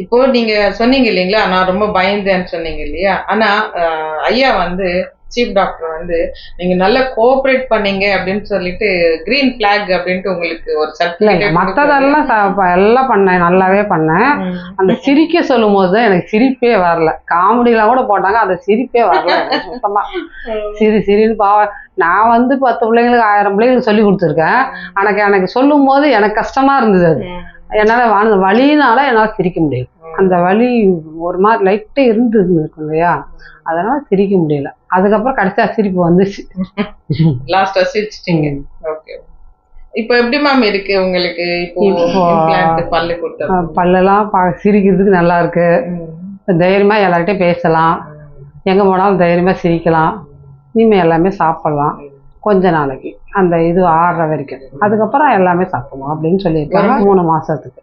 இப்போ நீங்க சொன்னீங்க இல்லைங்களா, நான் ரொம்ப பயந்தேன்னு சொன்னீங்க இல்லையா? ஆனா ஐயா வந்து சீஃப் டாக்டர் வந்து, நீங்க நல்லா கோஆப்பரேட் பண்ணீங்க அப்படின்னு சொல்லிட்டு, கிரீன் ஃபிளாக் அப்படின்ட்டு உங்களுக்கு ஒரு இல்லை இல்லை சர்டிஃபிகேட் குடுத்தாரு. மற்றதெல்லாம் எல்லாம் பண்ணேன், நல்லாவே பண்ணேன். அந்த ம். சிரிக்க சொல்லும்போது தான் எனக்கு சிரிப்பே வரல. காமெடிலாம் கூட போட்டாங்க, அந்த சிரிப்பே வரல எனக்கு சுத்தமா. சிரி சிரின்னு நான் வந்து 10 பிள்ளைங்களுக்கு 1000 பிள்ளைங்களுக்கு சொல்லி கொடுத்துருக்கேன். எனக்கு சொல்லும்போது எனக்கு கஷ்டமா இருந்தது அது. என்னால் அந்த வலியினால என்னால் சிரிக்க முடியல. அந்த வலி ஒரு மாதிரி லைட்டாக இருக்கும் இல்லையா, அதனால சிரிக்க முடியல. அதுக்கப்புறம் கடைசியா சிரிப்பு வந்துச்சு. லாஸ்டா சிரிச்சிட்டீங்க. ஓகே. இப்போ எப்படி மேம் இருக்கு உங்களுக்கு? இப்போ இப்போ இம்ப்ளான்ட் பல்லு கொடுத்தது. பல்லெல்லாம் சிரிக்கிறதுக்கு நல்லா இருக்கு. தைரியமா எல்லார்கிட்டையும் பேசலாம், எங்க போனாலும் தைரியமா சிரிக்கலாம், இனிமே எல்லாமே சாப்பிடலாம். கொஞ்ச நாளைக்கு அந்த இது ஆறுற வரைக்கும், அதுக்கப்புறம் எல்லாமே சாப்பிடலாம் அப்படின்னு சொல்லியிருக்காங்க 3 மாசத்துக்கு.